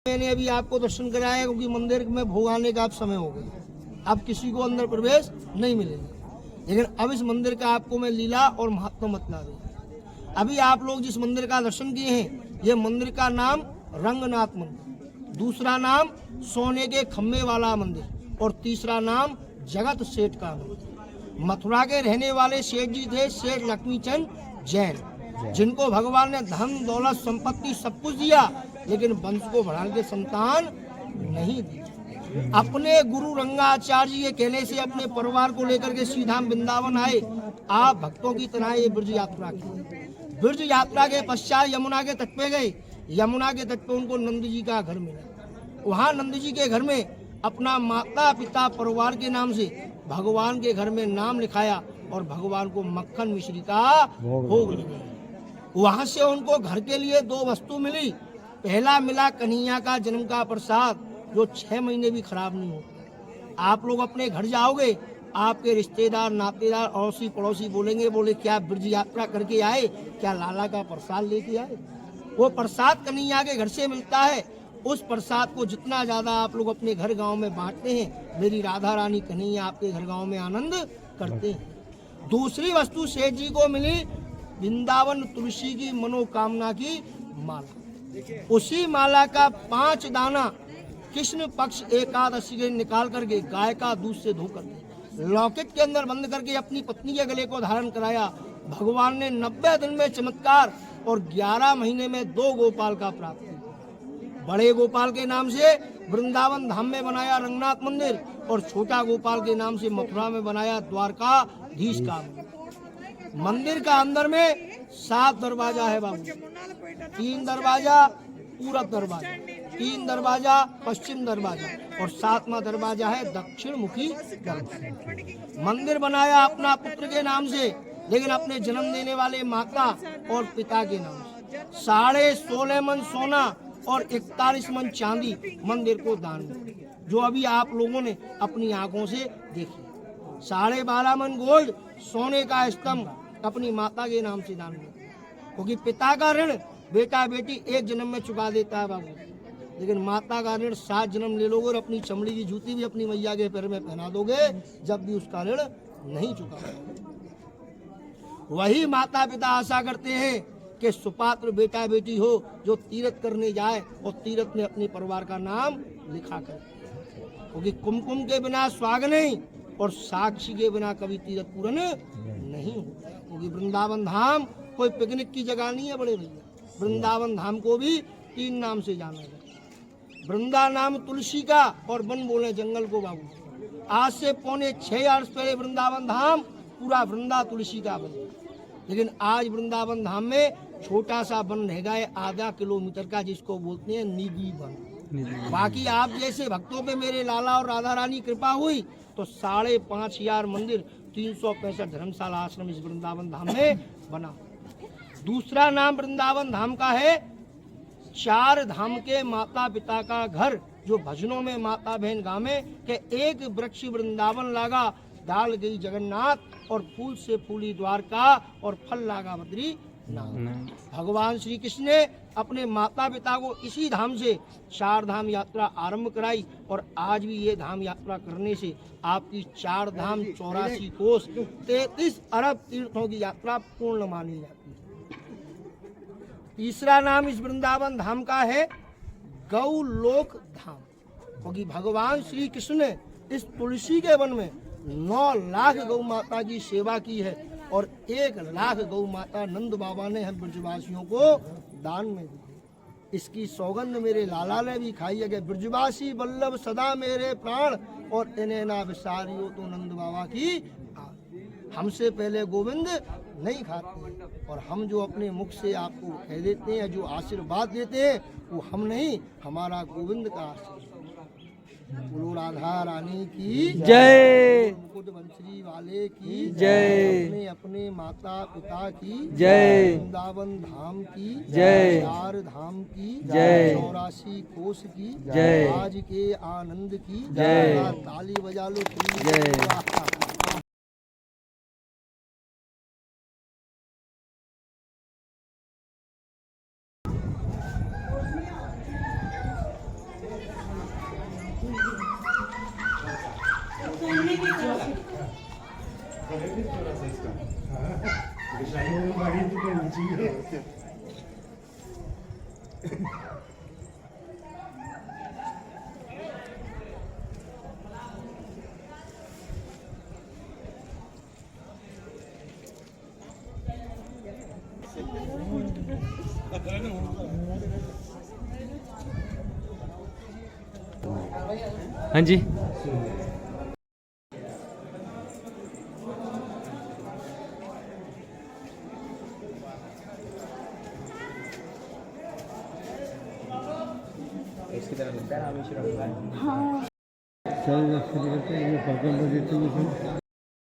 मैंने अभी आपको दर्शन कराया क्योंकि मंदिर में भोग आने का अब समय हो गया, अब किसी को अंदर प्रवेश नहीं मिलेगा। लेकिन अब इस मंदिर का आपको मैं लीला और महत्व बता दूं। अभी आप लोग जिस मंदिर का दर्शन किए हैं, ये मंदिर का नाम रंगनाथ मंदिर, दूसरा नाम सोने के खम्भे वाला मंदिर और तीसरा नाम जगत सेठ का मंदिर। मथुरा के रहने वाले सेठ जी थे सेठ लक्ष्मीचंद जैन, जिनको भगवान ने धन दौलत संपत्ति सब कुछ दिया, लेकिन वंश को बढ़ाने के संतान नहीं दी। अपने गुरु रंगाचार्य जी के कहने से अपने परिवार को लेकर के सीधा वृंदावन आए। आप भक्तों की तरह ये ब्रज यात्रा की। ब्रज यात्रा के पश्चात यमुना के तट पे गए। यमुना के तट पे उनको नंद जी का घर मिला। वहाँ नंद जी के घर में अपना माता पिता परिवार के नाम से भगवान के घर में नाम लिखाया और भगवान को मक्खन मिश्री का भोग लगाया। वहाँ से उनको घर के लिए दो वस्तु मिली। पहला मिला कन्हैया का जन्म का प्रसाद, जो 6 महीने भी खराब नहीं होता। आप लोग अपने घर जाओगे, आपके रिश्तेदार नातेदार अड़ोसी पड़ोसी बोलेंगे, बोले क्या ब्रज यात्रा करके आए, क्या लाला का प्रसाद लेके आए। वो प्रसाद कन्हैया के घर से मिलता है। उस प्रसाद को जितना ज्यादा आप लोग अपने घर गांव में बांटते हैं, मेरी राधा रानी कन्हैया आपके घर गांव में आनंद करते हैं। दूसरी वस्तु सेठ जी को मिली, वृंदावन तुलसी की मनोकामना की माला। उसी माला का 5 दाना कृष्ण पक्ष एकादशी के निकाल करके गाय का दूध से धोकर लॉकेट के अंदर बंद करके अपनी पत्नी के गले को धारण कराया। भगवान ने 90 दिन में चमत्कार और 11 महीने में 2 गोपाल का प्राप्त किया। बड़े गोपाल के नाम से वृंदावन धाम में बनाया रंगनाथ मंदिर और छोटा गोपाल के नाम से मथुरा में बनाया द्वारकाधीश का मंदिर। का अंदर में 7 दरवाजा है बाबू, 3 दरवाजा पूरब दरवाजा, 3 दरवाजा पश्चिम दरवाजा और 7वां दरवाजा है दक्षिण मुखी दरवाजा। मंदिर बनाया अपना पुत्र के नाम से, लेकिन अपने जन्म देने वाले माता और पिता के नाम से। 16.5 मन सोना और 41 मन चांदी मंदिर को दान में, जो अभी आप लोगों ने अपनी आंखों से देखी। 12.5 मन गोल्ड सोने का स्तंभ अपनी माता के नाम से दान में, क्योंकि पिता का ऋण बेटा बेटी एक जन्म में चुका देता है बाबू, लेकिन माता का ऋण 7 जन्म ले लोगे और अपनी चमड़ी की जूती भी अपनी मैया के पैर में पहना दोगे, जब भी उसका ऋण नहीं चुका। वही माता पिता आशा करते हैं कि सुपात्र बेटा बेटी हो जो तीर्थ करने जाए और तीर्थ में अपने परिवार का नाम लिखा कर, क्योंकि कुमकुम के बिना स्वाग नहीं और साक्षी के बिना कभी तीर्थ पूर्ण नहीं होता। क्योंकि वृंदावन धाम कोई पिकनिक की जगह नहीं है बड़े भैया। वृंदावन धाम को भी 3 नाम से जाना जाता। वृंदा नाम तुलसी का और वन बोले जंगल को बाबू। आज से 5.25 वर्ष पहले वृंदावन धाम पूरा वृंदा तुलसी का बन, लेकिन आज वृंदावन धाम में छोटा सा वन रह गया है आधा किलोमीटर का, जिसको बोलते हैं निधि वन। बाकी आप जैसे भक्तों पे मेरे लाला और राधा रानी कृपा हुई तो 5,500 मंदिर 365 धर्मशाला आश्रम इस वृंदावन धाम में बना। दूसरा नाम वृंदावन धाम का है 4 धाम के माता पिता का घर, जो भजनों में माता बहन गावे के एक वृक्ष वृंदावन लागा, डाल गई जगन्नाथ और फूल से फूली द्वारका और फल लागा बद्री नाथ। भगवान श्री कृष्ण ने अपने माता पिता को इसी धाम से 4 धाम यात्रा आरंभ कराई और आज भी ये धाम यात्रा करने से आपकी 4 धाम 84 कोस 33 अरब तीर्थों की यात्रा पूर्ण मानी जाती है। तीसरा नाम इस वृंदावन धाम का है गौलोक धाम, क्योंकि भगवान श्री कृष्ण ने इस तुलसी के वन में 9 लाख गौ माता की सेवा की है और 1 लाख गौ माता नंद बाबा ने हम ब्रजवासियों को दान में दी। इसकी सौगंध मेरे लाला ने भी खाई है कि ब्रजवासी वल्लभ सदा मेरे प्राण और इन्हें ना विसारियो तो नंद बाबा की। हमसे पहले गोविंद नहीं खाते और हम जो अपने मुख से आपको कह देते हैं, जो आशीर्वाद देते हैं, वो हम नहीं, हमारा गोविंद का आशीर्वाद। बोलो राधा रानी की जय, मुकुट बंसरी वाले की जय, अपने अपने माता पिता की जय, वृंदावन धाम की जय, 4 धाम की जय, 84 कोस की जय, आज के आनंद की जय। ताली बजा लो जय। हाँ जी।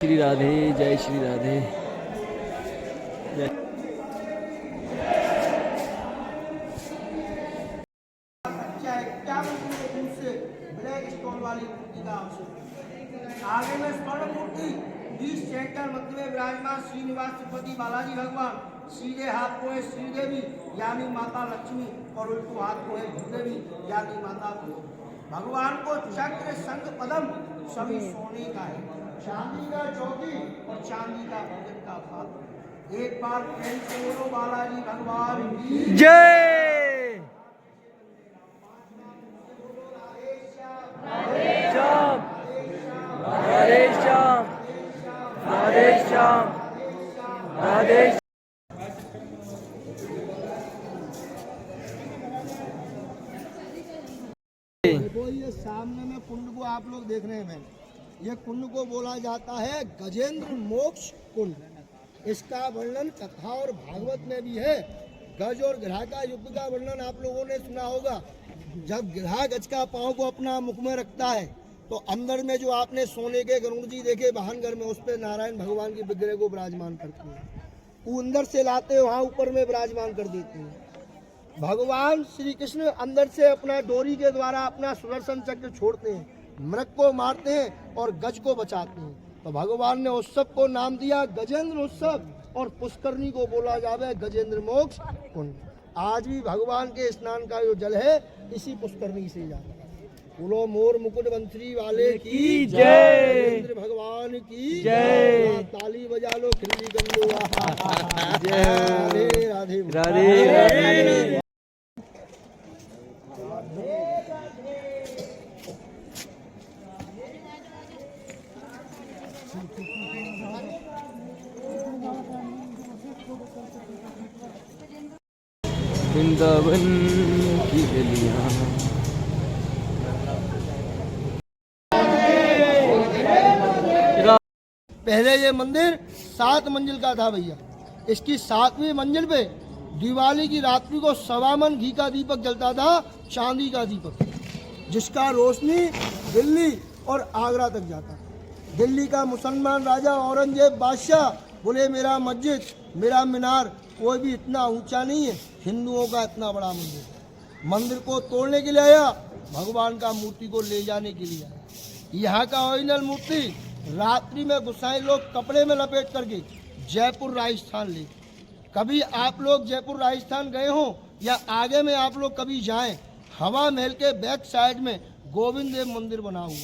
श्री राधे, जय श्री राधे। अच्छा 51 इंच से ब्लैक स्टोन वाली मूर्ति का अवसर। आगे में स्वर्ण मूर्ति 20 सेंटर मध्य में विराजमान श्रीनिवास तिरुपति बालाजी भगवान। सीधे हाथ को है श्रीदेवी यानी माता लक्ष्मी और उल्टो हाथ को है भूदेवी यानी माता भगवान को चक्र शंख पदम सभी सोने का है। चांदी का चौकी और चांदी का भोजन का पात्र। एक बार प्रेम से बोलो बालाजी भगवान की जय। श्याम, राधे श्याम, राधे श्याम, राधे। देखो ये सामने में कुंड को आप लोग देख रहे हैं। ये कुंड को बोला जाता है गजेंद्र मोक्ष कुंड। इसका वर्णन कथा और भागवत में भी है। गज और गिरह का युद्ध का वर्णन आप लोगों ने सुना होगा। जब गिरह गज का पांव को अपना मुख में रखता है तो अंदर में जो आपने सोने के गरुड़ जी देखे वाहन घर में, उस पर नारायण भगवान की विग्रह को विराजमान करते हैं। वो अंदर से लाते वहाँ ऊपर में विराजमान कर देते हैं। भगवान श्री कृष्ण अंदर से अपना डोरी के द्वारा अपना सुदर्शन चक्र छोड़ते हैं, मृग को मारते हैं और गज को बचाते हैं। तो भगवान ने उत्सव को नाम दिया गजेंद्र उत्सव और पुष्करणी को बोला जावे गजेंद्र मोक्ष कुंड। आज भी भगवान के स्नान का जो जल है इसी पुष्करणी से जाता है। बोलो मोर मुकुट बंसरी वाले की जय। गजेंद्र भगवान की जय। ताली बजा लो खिल्ली गंदो। जय। राधे राधे राधे राधे। वृंदावन की गलियां। पहले ये मंदिर 7 मंजिल का था भैया। इसकी 7वीं मंजिल पे दिवाली की रात्रि को 1.25 मन घी का दीपक जलता था, चांदी का दीपक, जिसका रोशनी दिल्ली और आगरा तक जाता। दिल्ली का मुसलमान राजा औरंगजेब बादशाह बोले मेरा मस्जिद, मेरा मीनार कोई भी इतना ऊंचा नहीं है, हिंदुओं का इतना बड़ा मंदिर। मंदिर को तोड़ने के लिए आया, भगवान का मूर्ति को ले जाने के लिए आया। यहाँ का ओरिजिनल मूर्ति रात्रि में गुसाई लोग कपड़े में लपेट करके जयपुर राजस्थान ले। कभी आप लोग जयपुर राजस्थान गए हो या आगे में आप लोग कभी जाएं, हवा महल के बैक साइड में गोविंद देव मंदिर बना हुआ,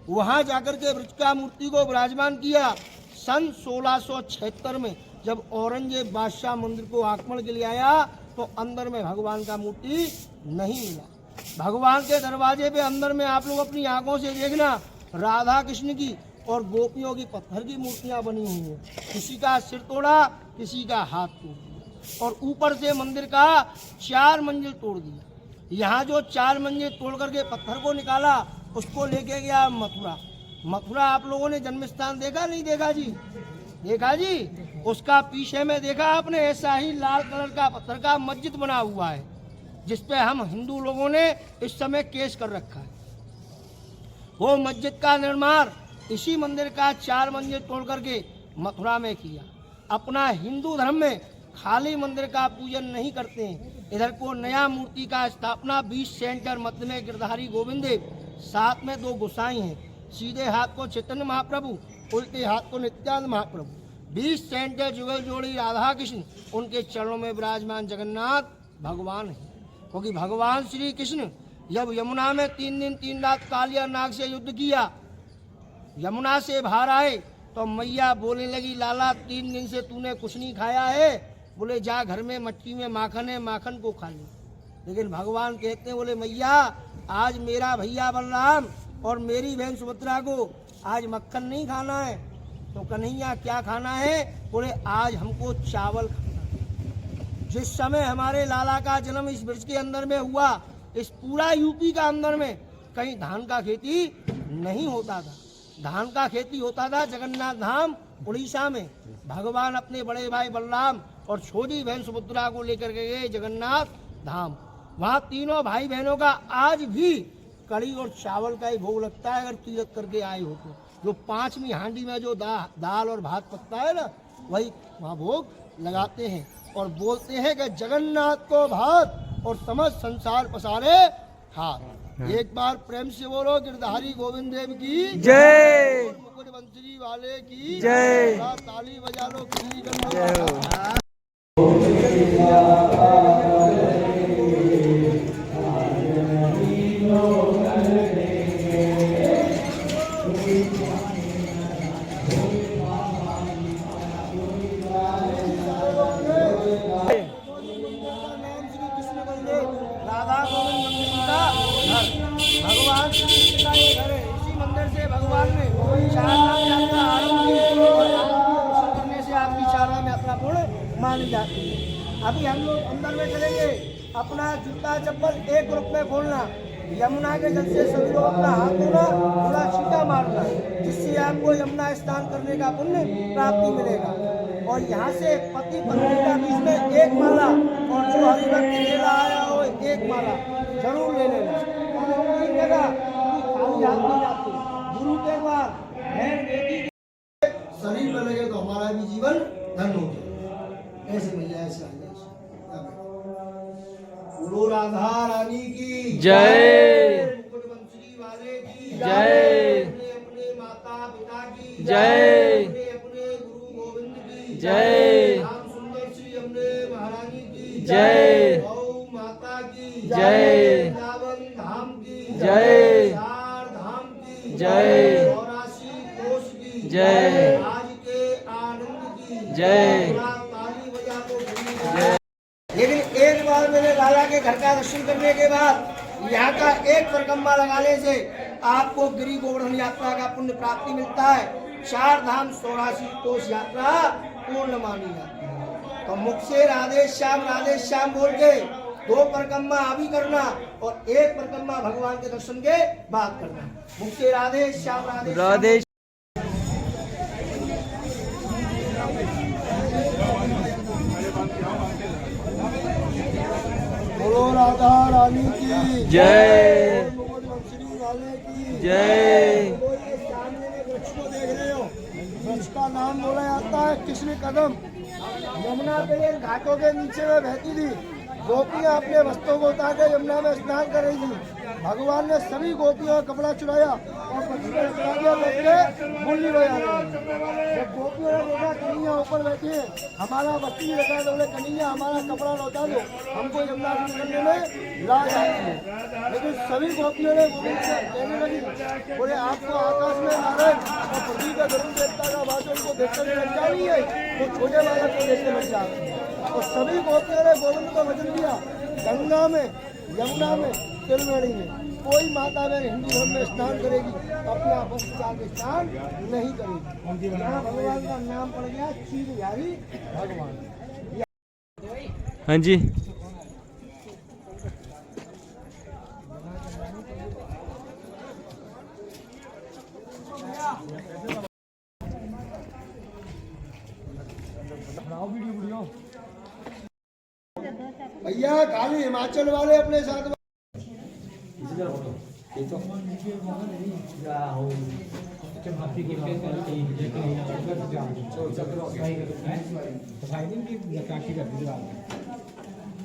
वहाँ जाकर के वृक्ष का मूर्ति को विराजमान किया। सन 1676 में जब औरंगजेब बादशाह मंदिर को आक्रमण के लिए आया तो अंदर में भगवान का मूर्ति नहीं मिला। भगवान के दरवाजे पे अंदर में आप लोग अपनी आंखों से देखना, राधा कृष्ण की और गोपियों की पत्थर की मूर्तियां बनी हुई हैं। किसी का सिर तोड़ा, किसी का हाथ तोड़ दिया और ऊपर से मंदिर का 4 मंजिल तोड़ दिया। यहाँ जो 4 मंजिल तोड़ करके पत्थर को निकाला उसको लेके गया मथुरा। मथुरा आप लोगों ने जन्म स्थान देखा नहीं देखा जी? देखा जी? उसका पीछे में देखा आपने, ऐसा ही लाल कलर का पत्थर का मस्जिद बना हुआ है जिसपे हम हिंदू लोगों ने इस समय केस कर रखा है। वो मस्जिद का निर्माण इसी मंदिर का 4 मंजिल तोड़ करके मथुरा में किया। अपना हिंदू धर्म में खाली मंदिर का पूजन नहीं करते हैं। इधर को नया मूर्ति का स्थापना 20 सेंटर मध्य में गिरधारी गोविंद देव, साथ में 2 गोसाई हैं। सीधे हाथ को चैतन्य महाप्रभु, उल्टे हाथ को नित्यानंद महाप्रभु। 20 सेंटर जुगल जोड़ी राधा कृष्ण, उनके चरणों में विराजमान जगन्नाथ भगवान है। क्योंकि भगवान श्री कृष्ण जब यमुना में 3 दिन 3 रात कालिया नाग से युद्ध किया, यमुना से बाहर आए तो मैया बोलने लगी, लाला 3 दिन से तूने कुछ नहीं खाया है, बोले जा घर में मटकी में माखन है, माखन को खा ले। लेकिन भगवान कहते हैं, बोले मैया आज मेरा भैया बलराम और मेरी बहन सुभद्रा को आज मक्खन नहीं खाना है। तो कन्हैया क्या खाना है? बोले आज हमको चावल खाना है। जिस समय हमारे लाला का जन्म इस ब्रज के अंदर में हुआ, इस पूरा यूपी का अंदर में कहीं धान का खेती नहीं होता था। धान का खेती होता था जगन्नाथ धाम उड़ीसा में। भगवान अपने बड़े भाई बलराम और छोटी बहन सुभद्रा को लेकर के गए जगन्नाथ धाम। वहाँ तीनों भाई बहनों का आज भी कड़ी और चावल का ही भोग लगता है अगर तीर्थ करके आए हो तो। जो 5वीं हांडी में जो दाल और भात पकता है ना, वही वहाँ भोग लगाते हैं और बोलते हैं कि जगन्नाथ को भात और समस्त संसार पसारे हाथ। एक बार प्रेम से बोलो गिरधारी गोविंद देव की जय, मुकुट बंसरी वाले की जय। ताली बजा लो। जय हो। राधा गोविंद मंदिर का घर, भगवान श्री कृष्ण का ये घर है। इसी मंदिर से भगवान ने चारधाम यात्रा आरंभ की और दर्शन करने से आपकी चारधाम यात्रा पूर्ण मानी जाती है। अभी हम लोग अंदर में चलेंगे। अपना जूता चप्पल एक ग्रुप में खोलना, यमुना के जल से सभी लोग अपना हाथ धोना, थोड़ा छींटा मारना, जिससे आपको यमुना स्नान करने का पुण्य प्राप्ति मिलेगा। और यहाँ से पति पत्नी का बीच में एक माला और जो हरिभक्त मेला आया हो एक माला जरूर ले लेना। तीन जगह खाली हाथ नहीं जाती। गुरु के बाद बहन बेटी के शरीर में लगे तो हमारा भी जीवन धन्य हो जाए। ऐसे मैया ऐसे बोलो राधा रानी की जय, मुकुट बंसरी वाले की जय, अपने माता पिता की जय, अपने गुरु गोविंद की जय, राम सुंदर श्री हमने महारानी की जय, गौ माता की जय, वृंदावन धाम की जय, चार धाम की जय, 84 कोष की जय, आज के आनंद की जय। ताली बजा को। लेकिन एक बार मेरे लाला के घर का दर्शन करने के बाद यहाँ का एक परिक्रमा लगाने से आपको गिरी गोवर्धन यात्रा का पुण्य प्राप्ति मिलता है। 4 धाम 84 कोष यात्रा पूर्ण मानी जाती है। तो मुख से राधे श्याम बोल के 2 परिक्रमा अभी करना और 1 परिक्रमा भगवान के दर्शन के बाद करना। मुख से राधे श्याम राधे। बोलो राधा रानी की जय, मुकुट बंसरी वाले की जय। वो ये सामने में वृक्ष को देख रहे हो, वृक्ष का नाम बोला जाता है कृष्ण कदम। यमुना के घाटों के नीचे में बहती थी। गोपियां अपने वस्त्रों को उतार के यमुना में स्नान कर रही थी। भगवान ने सभी गोपियों का कपड़ा चुराया और पक्षी को चुरा दिया, बैठे मुरली बजा रहे हैं। जब गोपियों ने देखा कन्हैया ऊपर बैठी है, हमारा बस्ती में रखा, तो बोले कन्हैया हमारा कपड़ा लौटा दो, हमको यमुना से निकलने में लाज आती है। लेकिन सभी गोपियों ने गोविंद से कहने लगी, बोले आपको आकाश में नारायण और पृथ्वी का वरुण देवता का बात उनको देखने लग जा रही है, तो छोटे बालक को देखने लग जा रही है। और सभी गोपियों ने गोविंद को वचन दिया, गंगा में यमुना में तिलवेणी में कोई माता बहन हिंदू धर्म में स्नान करेगी, अपना वस्त्र डाल के स्नान नहीं करेगी। यहाँ भगवान का नाम पड़ गया क्षीर बिहारी भगवान। हाँ जी। भैया खाली हिमाचल वाले अपने साथ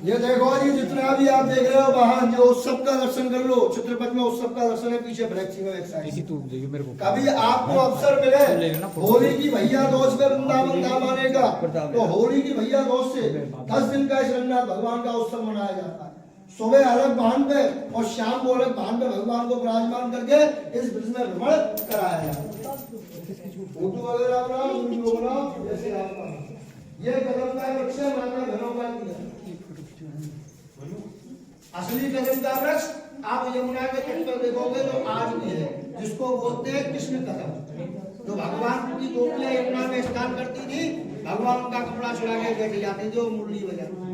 ये देखो जी, जितना भी आप देख रहे हो बाहर जो उत्सव का दर्शन कर लो। चित्रपट में उत्सव का दर्शन है, पीछे ब्रैक्सी में कभी आपको अवसर मिले होली की भैया दोस्त में वृंदावन धाम आने का, तो होली की भैया दोस्त से 10 दिन का इस रंगनाथ भगवान का उत्सव मनाया जाता है। सुबह अलग वाहन पे और शाम को अलग वाहन पे भगवान को विराजमान करके इस ब्रिज में भ्रमण कराया जाता है। फोटो वगैरह बनाओ, वीडियो बनाओ, जैसे आपका ये कदम का वृक्ष है, माता घरों का नहीं है। असली कदम का वृक्ष आप यमुना के तट पर देखोगे तो आज भी है, जिसको बोलते हैं कृष्ण कदम। जो भगवान की गोपियां यमुना में स्नान करती थी, भगवान उनका कपड़ा छुड़ा के बैठ जाते थे, जो मुरली बजाते।